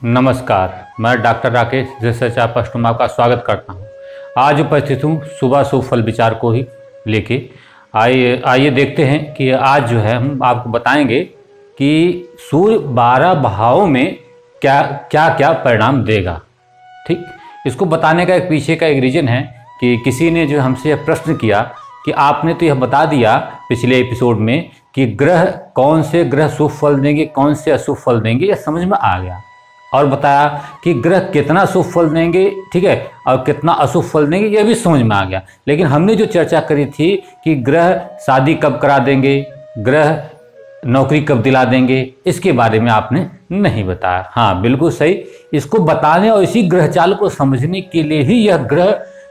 नमस्कार, मैं doctor Rakesh research of में आपका स्वागत करता हूं। आज उपस्थित हूं सुबह शुभ फल विचार को ही लेके। आइए देखते हैं कि आज जो है हम आपको बताएंगे कि सूर्य 12 भावों में क्या क्या क्या परिणाम देगा। ठीक, इसको बताने का एक पीछे का एक रीज़न है कि किसी ने जो हमसे प्रश्न किया कि आपने तो यह बता दिया पिछले एपिसोड में कि ग्रह कौन से ग्रह शुभ फल देंगे, कौन से अशुभ फल देंगे, यह समझ में आ गया। और बताया कि ग्रह कितना शुभ फल देंगे, ठीक है, और कितना अशुभ फल देंगे, यह भी समझ में आ गया। लेकिन हमने जो चर्चा करी थी कि ग्रह शादी कब करा देंगे, ग्रह नौकरी कब दिला देंगे, इसके बारे में आपने नहीं बताया। हाँ, बिल्कुल सही। इसको बताने और इसी ग्रह चाल को समझने के लिए ही यह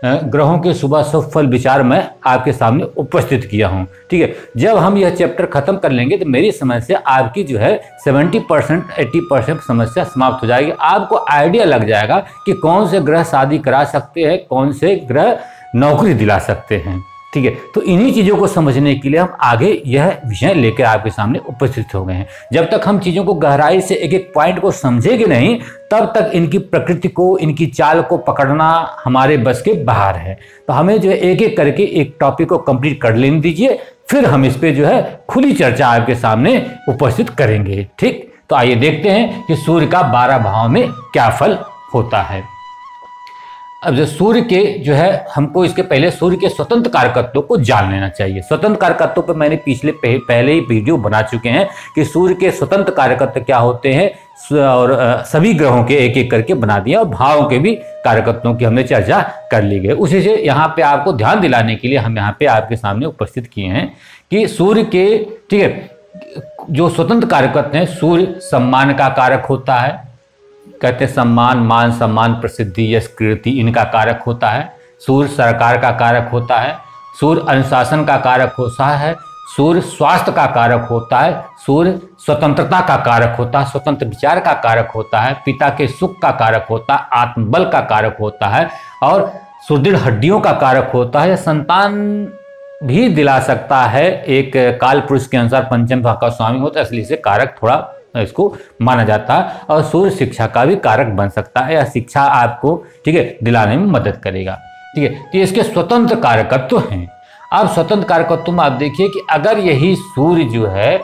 ग्रहों के सुबह शुभ फल विचार मैं आपके सामने उपस्थित किया हूं। ठीक है, जब हम यह चैप्टर खत्म कर लेंगे तो मेरी समझ से आपकी जो है 70% 80% समस्या समाप्त हो जाएगी। आपको आइडिया लग जाएगा कि कौन से ग्रह शादी करा सकते हैं, कौन से ग्रह नौकरी दिला सकते हैं। ठीक है, तो इन्हीं चीज़ों को समझने के लिए हम आगे यह विषय लेकर आपके सामने उपस्थित हो गए हैं। जब तक हम चीज़ों को गहराई से एक एक पॉइंट को समझेंगे नहीं, तब तक इनकी प्रकृति को, इनकी चाल को पकड़ना हमारे बस के बाहर है। तो हमें जो है एक एक करके एक टॉपिक को कंप्लीट कर लेने दीजिए, फिर हम इस पर जो है खुली चर्चा आपके सामने उपस्थित करेंगे। ठीक, तो आइए देखते हैं कि सूर्य का 12 भाव में क्या फल होता है। अब जो सूर्य के जो है, हमको इसके पहले सूर्य के स्वतंत्र कारकत्वों को जान लेना चाहिए। स्वतंत्र कारकत्वों पर मैंने पहले ही वीडियो बना चुके हैं कि सूर्य के स्वतंत्र कारकत्व क्या होते हैं, और सभी ग्रहों के एक एक करके बना दिया, और भावों के भी कारकत्वों की हमने चर्चा कर ली गई। उसी से यहाँ पे आपको ध्यान दिलाने के लिए हम यहाँ पे आपके सामने उपस्थित किए हैं कि सूर्य के, ठीक है, जो स्वतंत्र कारकत्व हैं, सूर्य सम्मान का कारक होता है। कहते हैं सम्मान, मान सम्मान, प्रसिद्धि, यश, कीर्ति, इनका कारक होता है। सूर्य सरकार का कारक होता है। सूर्य अनुशासन का कारक होता है। सूर्य स्वास्थ्य का कारक होता है। सूर्य स्वतंत्रता का कारक होता है, स्वतंत्र विचार का कारक होता है, पिता के सुख का कारक होता है, आत्मबल का कारक होता है, और सुदृढ़ हड्डियों का कारक होता है। संतान भी दिला सकता है। एक काल पुरुष के अनुसार पंचम भाव का स्वामी होता है, इसलिए इसे कारक थोड़ा इसको माना जाता है। और सूर्य शिक्षा का भी कारक बन सकता है, या शिक्षा आपको, ठीक है, दिलाने में मदद करेगा। ठीक है, तो इसके स्वतंत्र कारकत्व हैं। अब स्वतंत्र कारकत्व में आप देखिए कि अगर यही सूर्य जो है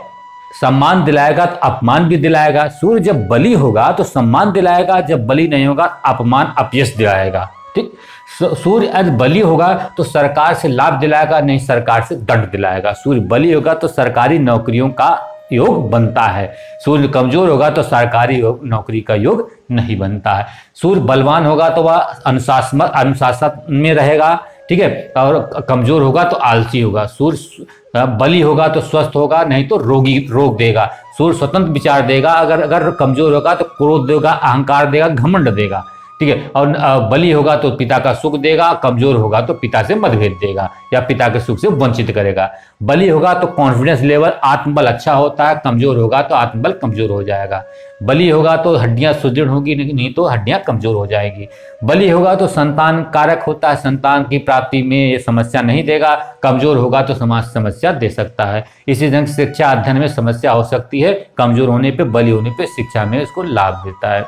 सम्मान दिलाएगा तो अपमान भी दिलाएगा। सूर्य जब बली होगा तो सम्मान दिलाएगा, जब बली नहीं होगा अपमान अपयश दिलाएगा। ठीक, सूर्य यदि बली होगा तो सरकार से लाभ दिलाएगा, नहीं सरकार से दंड दिलाएगा। सूर्य बली होगा तो सरकारी नौकरियों का योग बनता है। सूर्य कमजोर होगा तो सरकारी नौकरी का योग नहीं बनता है। सूर्य बलवान होगा तो वह अनुशासन में रहेगा, ठीक है, और कमजोर होगा तो आलसी होगा। सूर्य बली होगा तो स्वस्थ होगा, नहीं तो रोग देगा। सूर्य स्वतंत्र विचार देगा, अगर कमजोर होगा तो क्रोध देगा, अहंकार देगा, घमंड देगा। ठीक है, और बली होगा तो पिता का सुख देगा, कमजोर होगा तो पिता से मतभेद देगा या पिता के सुख से वंचित करेगा। बली होगा तो कॉन्फिडेंस लेवल, आत्मबल अच्छा होता है, कमजोर होगा तो आत्मबल कमजोर हो जाएगा। बली होगा तो हड्डियां सुदृढ़ होगी, नहीं तो हड्डियां कमजोर हो जाएगी। बली होगा तो संतान कारक होता है, संतान की प्राप्ति में ये समस्या नहीं देगा। कमजोर होगा तो समाज समस्या दे सकता है। इसी ढंग से शिक्षा अध्ययन में समस्या हो सकती है, कमजोर होने पर, बली होने पर शिक्षा में इसको लाभ देता है।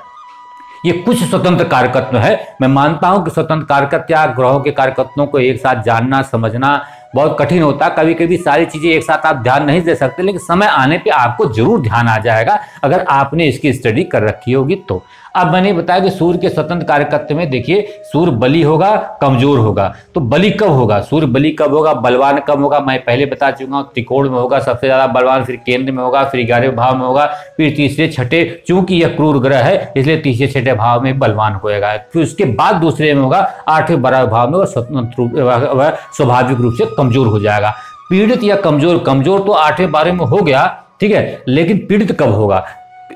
ये कुछ स्वतंत्र कारकत्व है। मैं मानता हूं कि स्वतंत्र कारकत्व या ग्रहों के कारकत्वों को एक साथ जानना समझना बहुत कठिन होता है। कभी कभी सारी चीजें एक साथ आप ध्यान नहीं दे सकते, लेकिन समय आने पे आपको जरूर ध्यान आ जाएगा अगर आपने इसकी स्टडी कर रखी होगी तो। अब मैंने बताया कि सूर्य के स्वतंत्र कारकत्व में देखिए, सूर्य बली होगा, कमजोर होगा। तो बली कब होगा, सूर्य बली कब होगा, बलवान कब होगा, मैं पहले बता चुका हूं। त्रिकोण में होगा सबसे ज्यादा बलवान, फिर केंद्र में होगा, फिर 11वें भाव में होगा, फिर तीसरे छठे, चूंकि यह क्रूर ग्रह है इसलिए तीसरे छठे भाव में बलवान होएगा। फिर उसके बाद दूसरे में होगा 8वें 12वें भाव में, वह स्वाभाविक रूप से कमजोर हो जाएगा। पीड़ित या कमजोर तो 8वें 12वें में हो गया, ठीक है, लेकिन पीड़ित कब होगा,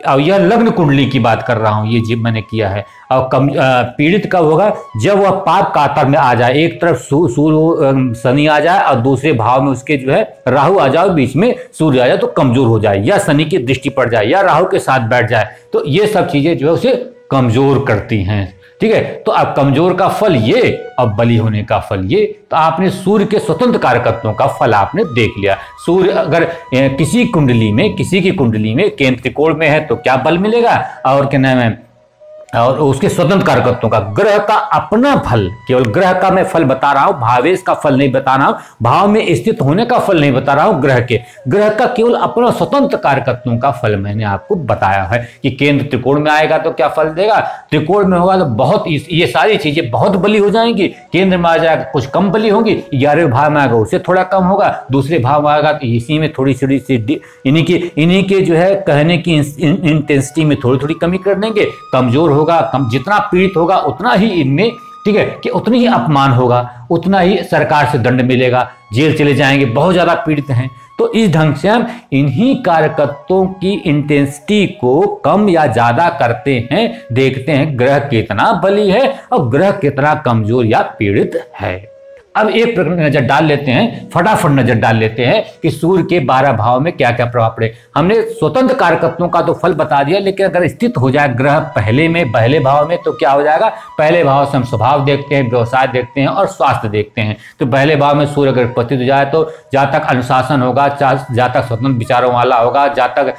और यह लग्न कुंडली की बात कर रहा हूं, ये जी मैंने किया है। और पीड़ित कब होगा, जब वह पाप कातर में आ जाए। एक तरफ सूर्य शनि आ जाए और दूसरे भाव में उसके जो है राहु आ जाए, बीच में सूर्य आ जाए तो कमजोर हो जाए, या शनि की दृष्टि पड़ जाए, या राहु के साथ बैठ जाए, तो ये सब चीजें जो है उसे कमजोर करती हैं। ठीक है, तो अब कमजोर का फल ये और बली होने का फल ये। तो आपने सूर्य के स्वतंत्र कारकत्वों का फल आपने देख लिया। सूर्य अगर किसी की कुंडली में केंद्र त्रिकोण में है तो क्या बल मिलेगा, और क्या नाम है और उसके स्वतंत्र कारकत्वों का, ग्रह का अपना फल, केवल ग्रह का मैं फल बता रहा हूं, भावेश का फल नहीं बता रहा हूं, भाव में स्थित होने का फल नहीं बता रहा हूं, ग्रह का केवल अपना स्वतंत्र कारकत्वों का फल मैंने आपको बताया है कि केंद्र त्रिकोण में आएगा तो क्या फल देगा, त्रिकोण में होगा तो बहुत, ये सारी चीजें बहुत बली हो जाएंगी, केंद्र में आ जाएगा कुछ कम बली होगी, 11वें भाव में आएगा उससे थोड़ा कम होगा, दूसरे भाव में आएगा तो इसी में थोड़ी सी इन्हीं के जो है कहने की इंटेंसिटी में थोड़ी थोड़ी कमी कर देंगे, कमजोर होगा, जितना पीड़ित होगा उतना ही इनमें, ठीक है, कि उतनी ही अपमान होगा, उतना ही सरकार से दंड मिलेगा, जेल चले जाएंगे, बहुत ज्यादा पीड़ित हैं। तो इस ढंग से हम इन्हीं कारकत्वों की इंटेंसिटी को कम या ज्यादा करते हैं, देखते हैं ग्रह कितना बली है और ग्रह कितना कमजोर या पीड़ित है। अब एक नजर डाल लेते हैं, फटाफट नजर डाल लेते हैं कि सूर्य के 12 भाव में क्या क्या प्रभाव पड़े। हमने स्वतंत्र कारकत्वों का तो फल बता दिया, लेकिन अगर स्थित हो जाए ग्रह पहले भाव में तो क्या हो जाएगा, पहले भाव से हम स्वभाव देखते हैं, व्यवसाय देखते हैं और स्वास्थ्य देखते हैं। तो पहले भाव में सूर्य अगर उपस्थित हो जाए तो जहाँ तक अनुशासन होगा, जहाँ तक स्वतंत्र विचारों वाला होगा, जहाँ तक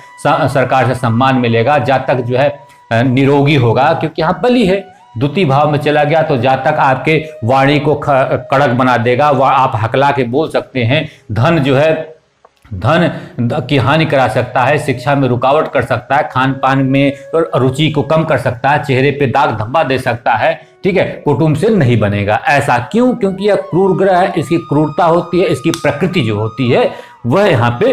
सरकार से सम्मान मिलेगा, जहाँ तक जो है निरोगी होगा, क्योंकि यहाँ बली है। द्वितीय भाव में चला गया तो जहाँ तक आपके वाणी को कड़क बना देगा, वह आप हकला के बोल सकते हैं, धन जो है धन की हानि करा सकता है, शिक्षा में रुकावट कर सकता है, खान पान में रुचि को कम कर सकता है, चेहरे पे दाग धब्बा दे सकता है, ठीक है, कुटुंब से नहीं बनेगा। ऐसा क्यों? क्योंकि यह क्रूर ग्रह है, इसकी क्रूरता होती है, इसकी प्रकृति जो होती है वह यहाँ पे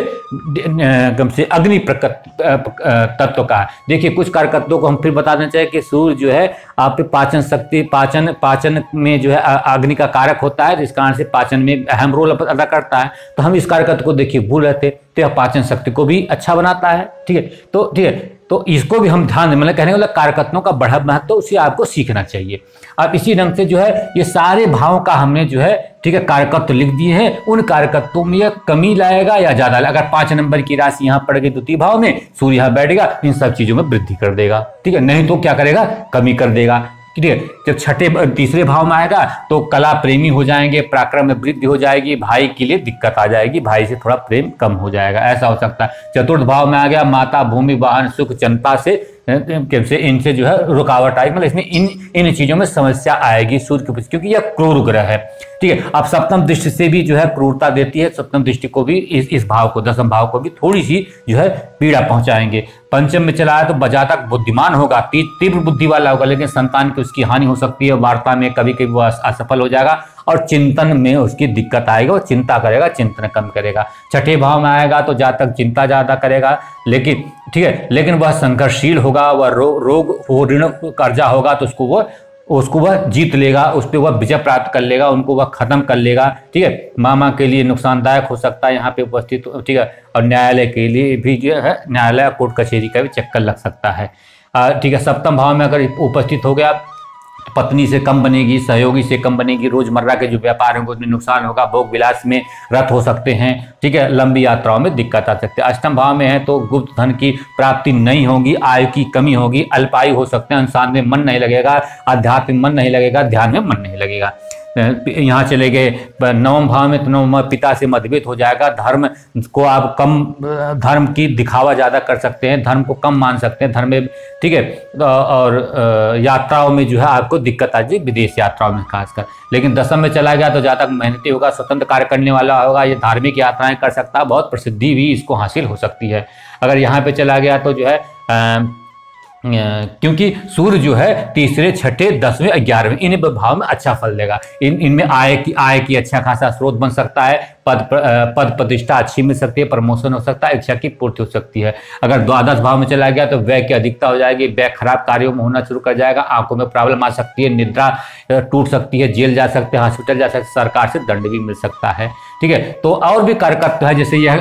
कम से अग्नि तत्व का है। देखिए कुछ कारकत्वों को हम फिर बता देना चाहिए कि सूर्य जो है आप पे पाचन शक्ति, पाचन में जो है अग्नि का कारक होता है, जिस कारण से पाचन में अहम रोल अदा करता है। तो हम इस कारकत्व को देखिए भूल रहे थे, तो यह पाचन शक्ति को भी अच्छा बनाता है, ठीक है। तो इसको भी हम ध्यान, मतलब कहने वाला कारकत्वों का बढ़ा महत्व उसे आपको सीखना चाहिए। अब इसी ढंग से जो है ये सारे भावों का हमने जो है, ठीक है, कारकत्व लिख दिए हैं। उन कारकत्वों में यह कमी लाएगा या ज्यादा, अगर 5 नंबर की राशि यहाँ पड़ गई द्वितीय भाव में, सूर्य यहाँ बैठेगा, इन सब चीजों में वृद्धि कर देगा, ठीक है, नहीं तो क्या करेगा, कमी कर देगा, ठीक है। जब तीसरे भाव में आएगा तो कला प्रेमी हो जाएंगे, पराक्रम में वृद्धि हो जाएगी, भाई के लिए दिक्कत आ जाएगी, भाई से थोड़ा प्रेम कम हो जाएगा, ऐसा हो सकता है। चतुर्थ भाव में आ गया, माता, भूमि, वाहन, सुख, जनता से इनसे जो है रुकावट आएगी, मतलब इसमें इन चीजों में समस्या आएगी सूर्य के, क्योंकि यह क्रूर ग्रह है, ठीक है। अब सप्तम दृष्टि से भी जो है क्रूरता देती है, सप्तम दृष्टि को भी इस भाव को, दसम भाव को भी थोड़ी सी जो है पीड़ा पहुंचाएंगे। पंचम में चला है तो बजा तक बुद्धिमान होगा, तीव्र बुद्धि वाला होगा, लेकिन संतान की उसकी हानि हो सकती है, वार्ता में कभी कभी वो असफल हो जाएगा और चिंतन में उसकी दिक्कत आएगी, वो चिंता करेगा, चिंतन कम करेगा। छठे भाव में आएगा तो जहाँ तक चिंता ज्यादा करेगा, लेकिन ठीक है, लेकिन वह संघर्षशील होगा, वह रोग हो, ऋण कर्जा होगा तो उसको वह जीत लेगा, उस पर वह विजय प्राप्त कर लेगा, उनको वह खत्म कर लेगा, ठीक है। मामा के लिए नुकसानदायक हो सकता है यहाँ पे उपस्थित, ठीक है, और न्यायालय के लिए भी जो है, न्यायालय कोर्ट कचहरी का भी चक्कर लग सकता है, ठीक है। सप्तम भाव में अगर उपस्थित हो गया तो पत्नी से कम बनेगी, सहयोगी से कम बनेगी, रोजमर्रा के जो व्यापार होंगे उसमें नुकसान होगा, भोग विलास में रत हो सकते हैं, ठीक है, लंबी यात्राओं में दिक्कत आ सकती है। अष्टम भाव में है तो गुप्त धन की प्राप्ति नहीं होगी, आयु की कमी होगी, अल्पायु हो सकते हैं, इंसान में मन नहीं लगेगा, आध्यात्म में मन नहीं लगेगा, ध्यान में मन नहीं लगेगा। यहाँ चले गए नवम भाव में तो नवम पिता से मतभेद हो जाएगा, धर्म को आप कम, धर्म की दिखावा ज्यादा कर सकते हैं, धर्म को कम मान सकते हैं, धर्म में, ठीक है, और यात्राओं में जो है आपको दिक्कत आ जाएगी, विदेश यात्राओं में खासकर। लेकिन दसम में चला गया तो जहाँ तक मेहनती होगा, स्वतंत्र कार्य करने वाला होगा, ये धार्मिक यात्राएं कर सकता है, बहुत प्रसिद्धि भी इसको हासिल हो सकती है। अगर यहाँ पे चला गया तो जो है क्योंकि सूर्य जो है तीसरे, छठे, 10वें, 11वें इन भाव में अच्छा फल देगा, इनमें आय की अच्छा खासा स्रोत बन सकता है, पद प्रतिष्ठा अच्छी मिल सकती है, प्रमोशन हो सकता है, इच्छा की पूर्ति हो सकती है। अगर द्वादश भाव में चला गया तो व्यय की अधिकता हो जाएगी, व्यय खराब कार्यों में होना शुरू कर जाएगा, आंखों में प्रॉब्लम आ सकती है, निद्रा टूट सकती है, जेल जा सकते हैं, हॉस्पिटल जा सकते हैं, सरकार से दंड भी मिल सकता है, ठीक है। तो और भी कारकत्व है, जैसे यह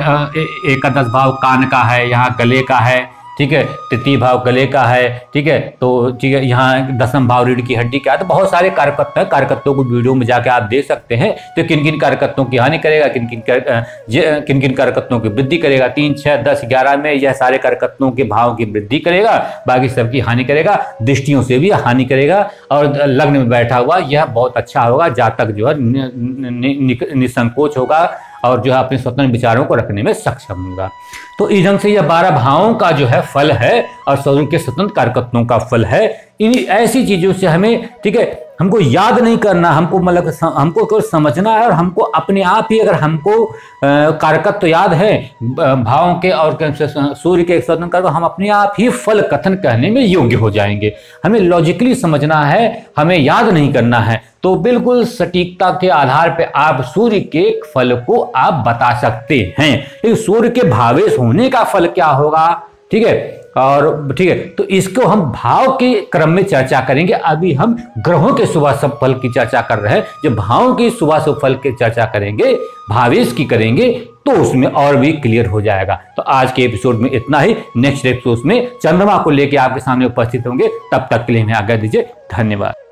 एकादश भाव कान का है, यहाँ गले का है, ठीक है, तृतीय भाव गले का है, ठीक है, तो ठीक है, यहाँ दसम भाव रीढ़ की हड्डी का है। तो बहुत सारे कारकत्व है, कारकत्वों को वीडियो में जाके आप देख सकते हैं, तो किन किन कारकत्वों की हानि करेगा, किन किन कारकत्वों की वृद्धि करेगा। 3, 6, 10, 11 में यह सारे कारकत्वों के भाव की वृद्धि करेगा, बाकी सबकी हानि करेगा, दृष्टियों से भी हानि करेगा, और लग्न में बैठा हुआ यह बहुत अच्छा होगा, जातक जो है निसंकोच होगा और जो है अपने स्वतंत्र विचारों को रखने में सक्षम होगा। तो इस ढंग से यह 12 भावों का जो है फल है और सूर्य के स्वतंत्र कारकत्वों का फल है। इन ऐसी चीजों से हमें, ठीक है, हमको याद नहीं करना, हमको मतलब हमको केवल समझना है, और हमको अपने आप ही अगर हमको कारकत्व याद है भावों के और सूर्य के स्वतंत्र कारक, हम अपने आप ही फल कथन कहने में योग्य हो जाएंगे। हमें लॉजिकली समझना है, हमें याद नहीं करना है। तो बिल्कुल सटीकता के आधार पर आप सूर्य के फल को आप बता सकते हैं। लेकिन सूर्य के भावेश होने का फल क्या होगा, ठीक है, और ठीक है, तो इसको हम भाव के क्रम में चर्चा करेंगे। अभी हम ग्रहों के शुभाशुभ फल की चर्चा कर रहे हैं। जब भावों की शुभाशुभ फल की चर्चा करेंगे, भावेश की करेंगे, तो उसमें और भी क्लियर हो जाएगा। तो आज के एपिसोड में इतना ही। नेक्स्ट एपिसोड में चंद्रमा को लेकर आपके सामने उपस्थित होंगे। तब तक के लिए हमें आज्ञा दीजिए। धन्यवाद।